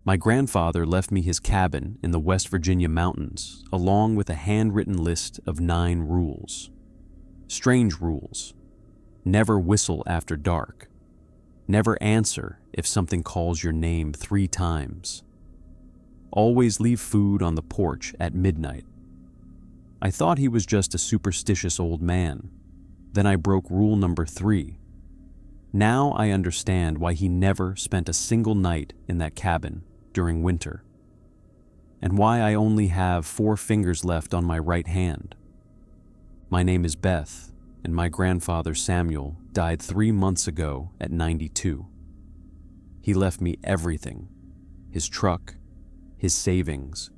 My grandfather left me his cabin in the West Virginia mountains, along with a handwritten list of 9 rules. Strange rules. Never whistle after dark. Never answer if something calls your name 3 times. Always leave food on the porch at midnight. I thought he was just a superstitious old man. Then I broke rule number 3. Now I understand why he never spent a single night in that cabin during winter, and why I only have 4 fingers left on my right hand. My name is Beth, and my grandfather Samuel died 3 months ago at 92. He left me everything: his truck, his savings,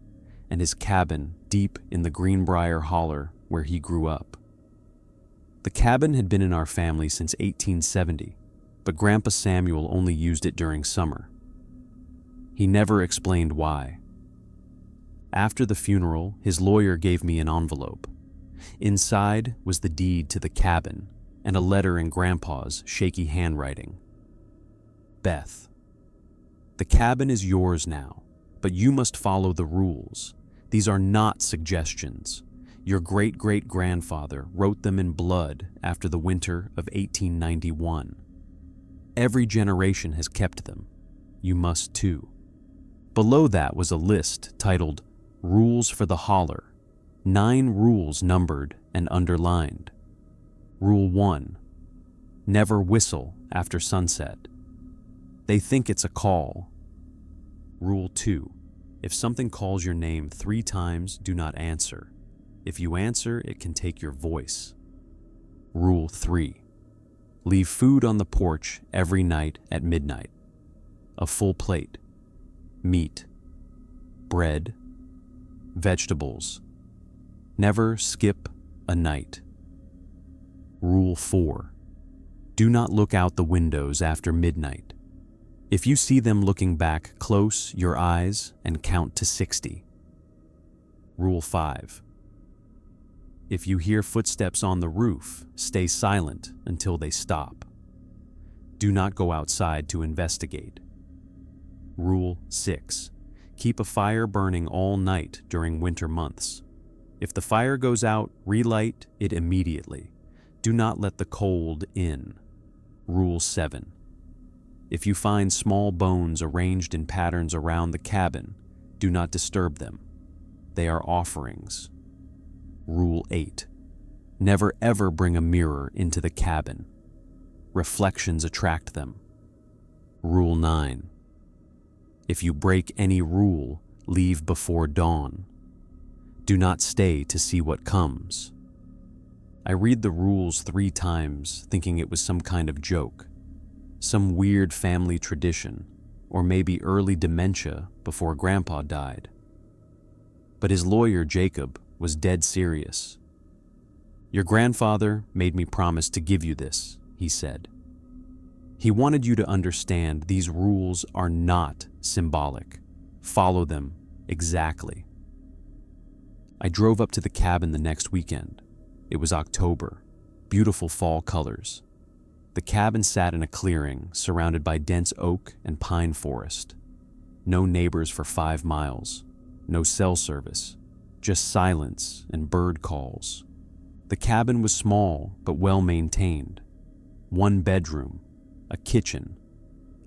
and his cabin deep in the Greenbrier Holler where he grew up. The cabin had been in our family since 1870, but Grandpa Samuel only used it during summer. He never explained why. After the funeral, his lawyer gave me an envelope. Inside was the deed to the cabin and a letter in Grandpa's shaky handwriting. Beth, the cabin is yours now, but you must follow the rules. These are not suggestions. Your great-great-grandfather wrote them in blood after the winter of 1891. Every generation has kept them. You must too. Below that was a list titled Rules for the Holler, 9 rules numbered and underlined. Rule 1. Never whistle after sunset. They think it's a call. Rule 2. If something calls your name 3 times, do not answer. If you answer, it can take your voice. Rule 3. Leave food on the porch every night at midnight. A full plate. Meat. Bread. Vegetables. Never skip a night. Rule 4. Do not look out the windows after midnight. If you see them looking back, close your eyes and count to 60. Rule 5. If you hear footsteps on the roof, stay silent until they stop. Do not go outside to investigate. Rule 6. Keep a fire burning all night during winter months. If the fire goes out, relight it immediately. Do not let the cold in. Rule 7. If you find small bones arranged in patterns around the cabin, do not disturb them. They are offerings. Rule 8. Never ever bring a mirror into the cabin. Reflections attract them. Rule 9. If you break any rule, leave before dawn. Do not stay to see what comes. I read the rules 3 times, thinking it was some kind of joke, some weird family tradition, or maybe early dementia before Grandpa died. But his lawyer, Jacob, was dead serious. Your grandfather made me promise to give you this, he said. He wanted you to understand these rules are not symbolic. Follow them exactly. I drove up to the cabin the next weekend. It was October, beautiful fall colors. The cabin sat in a clearing surrounded by dense oak and pine forest. No neighbors for 5 miles, no cell service, just silence and bird calls. The cabin was small but well maintained. 1 bedroom, a kitchen,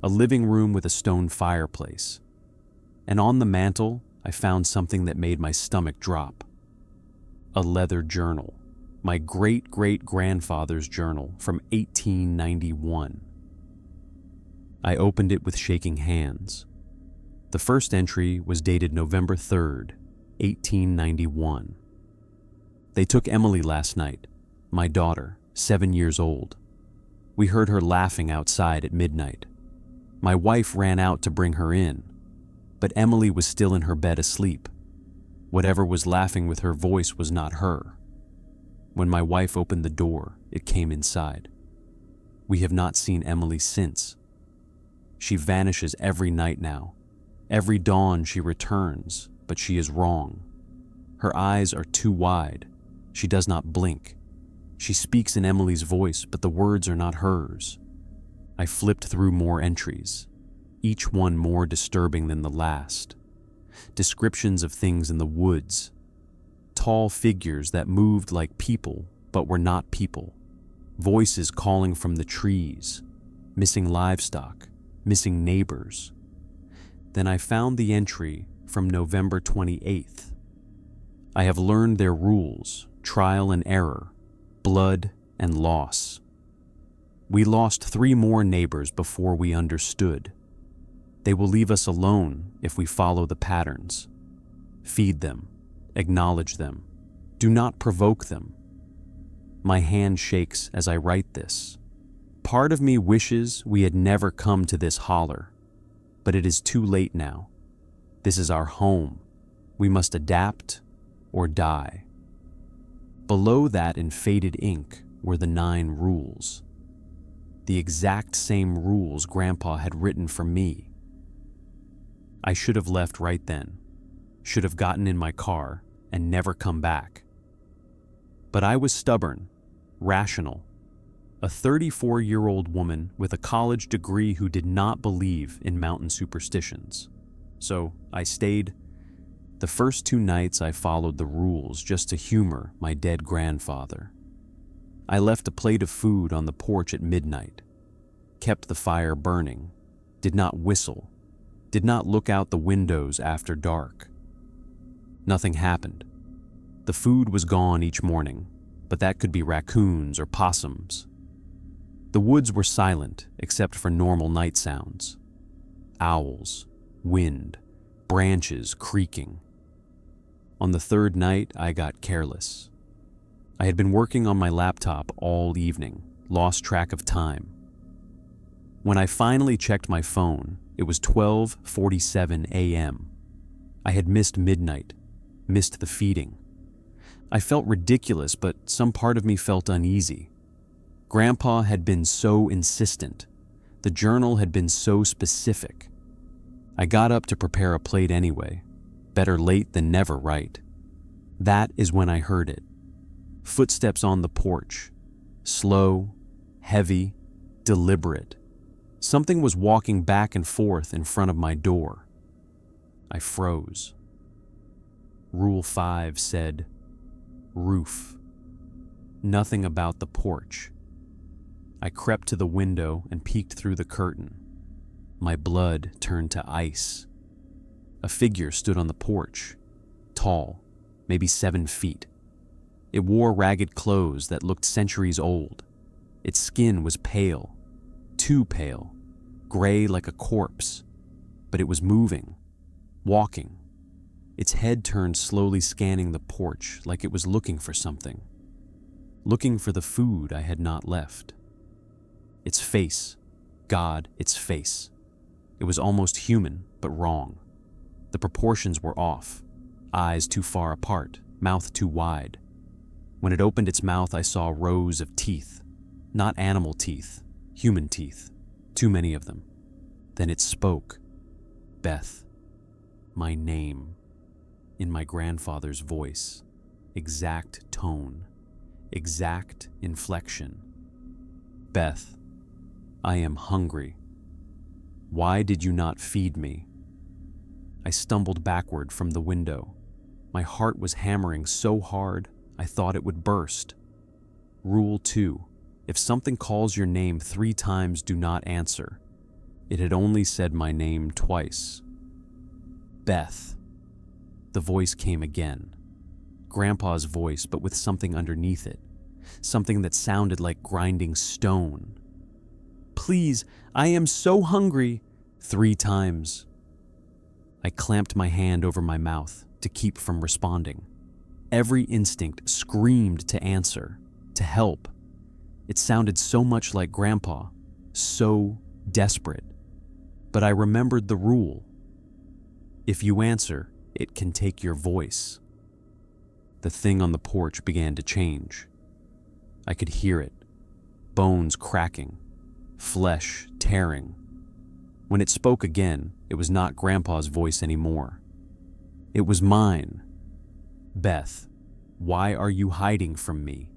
a living room with a stone fireplace. And on the mantel, I found something that made my stomach drop. A leather journal, my great-great-grandfather's journal from 1891. I opened it with shaking hands. The first entry was dated November 3rd, 1891. They took Emily last night, my daughter, 7 years old. We heard her laughing outside at midnight. My wife ran out to bring her in, but Emily was still in her bed asleep. Whatever was laughing with her voice was not her. When my wife opened the door, it came inside. We have not seen Emily since. She vanishes every night now. Every dawn she returns, but she is wrong. Her eyes are too wide. She does not blink. She speaks in Emily's voice, but the words are not hers. I flipped through more entries. each one more disturbing than the last. Descriptions of things in the woods. Tall figures that moved like people but were not people. Voices calling from the trees. Missing livestock. Missing neighbors. Then I found the entry from November 28th. I have learned their rules, trial and error, blood and loss. We lost 3 more neighbors before we understood. They will leave us alone if we follow the patterns. Feed them, acknowledge them, do not provoke them. My hand shakes as I write this. Part of me wishes we had never come to this holler, but it is too late now. This is our home. We must adapt or die. Below that in faded ink were the 9 rules. The exact same rules Grandpa had written for me. I should have left right then, should have gotten in my car and never come back. But I was stubborn, rational, a 34-year-old woman with a college degree who did not believe in mountain superstitions. So I stayed. The first 2 nights I followed the rules just to humor my dead grandfather. I left a plate of food on the porch at midnight, kept the fire burning, did not whistle, did not look out the windows after dark. Nothing happened. The food was gone each morning, but that could be raccoons or possums. The woods were silent except for normal night sounds. Owls, wind, branches creaking. On the 3rd night, I got careless. I had been working on my laptop all evening, lost track of time. When I finally checked my phone, it was 12:47 a.m. I had missed midnight, missed the feeding. I felt ridiculous, but some part of me felt uneasy. Grandpa had been so insistent. The journal had been so specific. I got up to prepare a plate anyway. Better late than never, right? That is when I heard it. Footsteps on the porch. Slow, heavy, deliberate. Something was walking back and forth in front of my door. I froze. Rule 5 said, roof. Nothing about the porch. I crept to the window and peeked through the curtain. My blood turned to ice. A figure stood on the porch, tall, maybe 7 feet. It wore ragged clothes that looked centuries old. Its skin was pale, too pale, gray like a corpse, but it was moving, walking. Its head turned slowly, scanning the porch like it was looking for something, looking for the food I had not left. Its face, God, its face. It was almost human, but wrong. The proportions were off, eyes too far apart, mouth too wide. When it opened its mouth, I saw rows of teeth, not animal teeth, human teeth, too many of them. Then it spoke. Beth, my name, in my grandfather's voice, exact tone, exact inflection. Beth, I am hungry. Why did you not feed me? I stumbled backward from the window. My heart was hammering so hard, I thought it would burst. Rule 2. If something calls your name 3 times, do not answer. It had only said my name twice. Beth. The voice came again. Grandpa's voice, but with something underneath it. Something that sounded like grinding stone. Please, I am so hungry. 3 times. I clamped my hand over my mouth to keep from responding. Every instinct screamed to answer, to help. It sounded so much like Grandpa, so desperate. But I remembered the rule. If you answer, it can take your voice. The thing on the porch began to change. I could hear it, bones cracking, flesh tearing. When it spoke again, it was not Grandpa's voice anymore. It was mine. Beth, why are you hiding from me?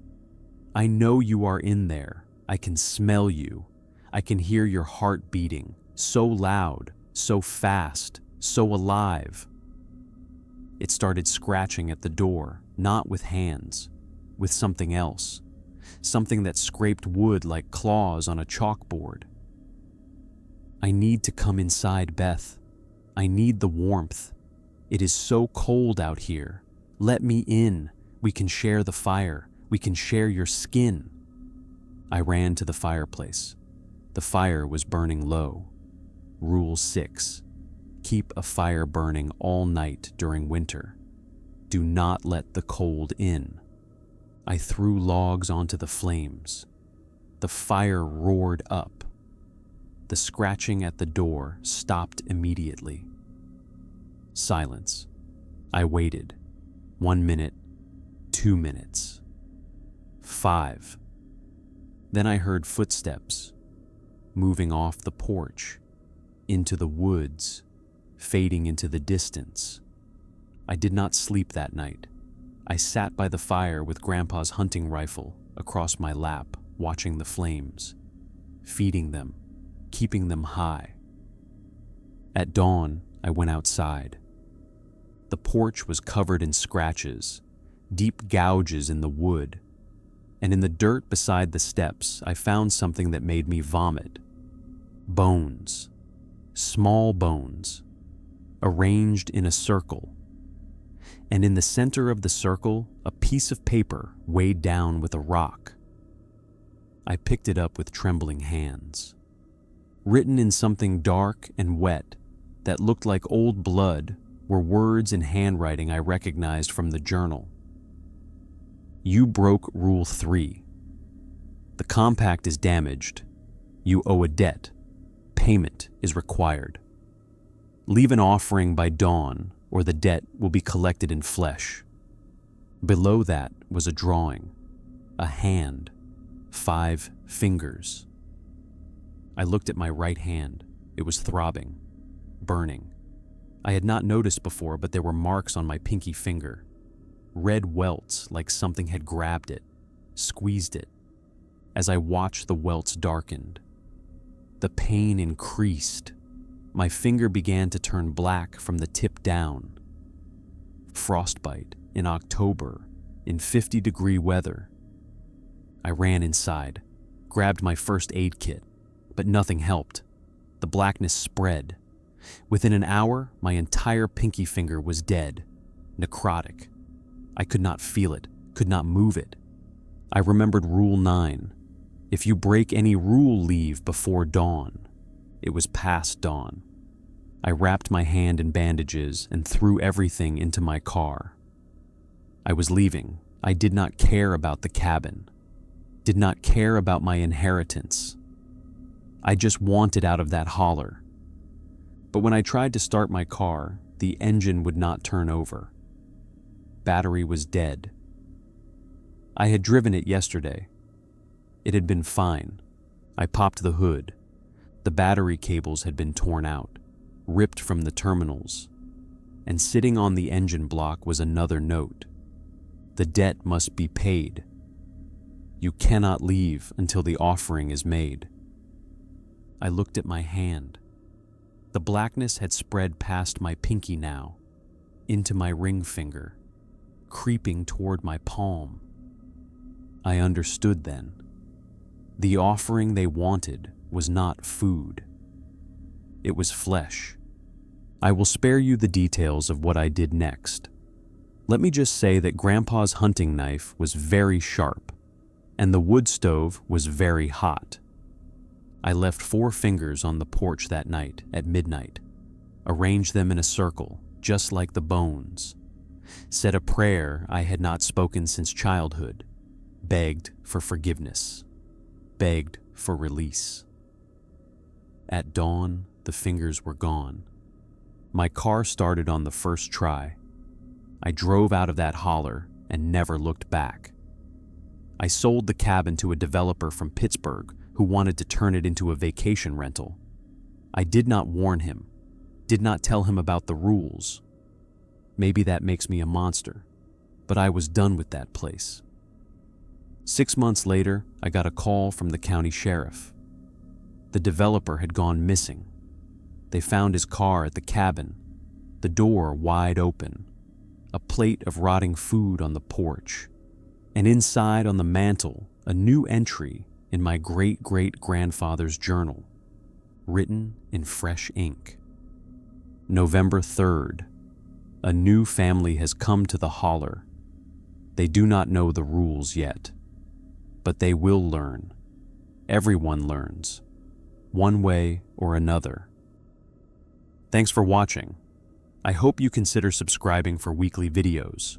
I know you are in there. I can smell you. I can hear your heart beating, so loud, so fast, so alive. It started scratching at the door, not with hands, with something else, something that scraped wood like claws on a chalkboard. I need to come inside, Beth. I need the warmth. It is so cold out here. Let me in. We can share the fire. We can share your skin. I ran to the fireplace. The fire was burning low. Rule 6. Keep a fire burning all night during winter. Do not let the cold in. I threw logs onto the flames. The fire roared up. The scratching at the door stopped immediately. Silence. I waited. 1 minute, 2 minutes, 5. Then I heard footsteps moving off the porch, into the woods, fading into the distance. I did not sleep that night. I sat by the fire with Grandpa's hunting rifle across my lap, watching the flames, feeding them, keeping them high. At dawn, I went outside. The porch was covered in scratches, deep gouges in the wood, and in the dirt beside the steps, I found something that made me vomit. Bones, small bones, arranged in a circle. And in the center of the circle, a piece of paper weighed down with a rock. I picked it up with trembling hands. Written in something dark and wet that looked like old blood were words in handwriting I recognized from the journal. You broke Rule 3. The compact is damaged. You owe a debt. Payment is required. Leave an offering by dawn, or the debt will be collected in flesh. Below that was a drawing, a hand, 5 fingers. I looked at my right hand. It was throbbing, burning. I had not noticed before, but there were marks on my pinky finger. Red welts like something had grabbed it, squeezed it. As I watched, the welts darkened. The pain increased. My finger began to turn black from the tip down. Frostbite in October, in 50-degree weather. I ran inside, grabbed my first aid kit, but nothing helped. The blackness spread. Within an hour, my entire pinky finger was dead, necrotic. I could not feel it, could not move it. I remembered Rule 9. If you break any rule, leave before dawn. It was past dawn. I wrapped my hand in bandages and threw everything into my car. I was leaving. I did not care about the cabin, did not care about my inheritance. I just wanted out of that holler. But when I tried to start my car, the engine would not turn over. Battery was dead. I had driven it yesterday. It had been fine. I popped the hood. The battery cables had been torn out, ripped from the terminals, and sitting on the engine block was another note. The debt must be paid. You cannot leave until the offering is made. I looked at my hand. The blackness had spread past my pinky now, into my ring finger, creeping toward my palm. I understood then. The offering they wanted was not food. It was flesh. I will spare you the details of what I did next. Let me just say that Grandpa's hunting knife was very sharp, and the wood stove was very hot. I left 4 fingers on the porch that night at midnight, arranged them in a circle, just like the bones, said a prayer I had not spoken since childhood, begged for forgiveness, begged for release. At dawn, the fingers were gone. My car started on the first try. I drove out of that holler and never looked back. I sold the cabin to a developer from Pittsburgh who wanted to turn it into a vacation rental. I did not warn him, did not tell him about the rules. Maybe that makes me a monster, but I was done with that place. 6 months later, I got a call from the county sheriff. The developer had gone missing. They found his car at the cabin, the door wide open, a plate of rotting food on the porch, and inside on the mantel, a new entry in my great-great-grandfather's journal, written in fresh ink. November 3rd. A new family has come to the holler. They do not know the rules yet, but they will learn. Everyone learns, one way or another. Thanks for watching. I hope you consider subscribing for weekly videos.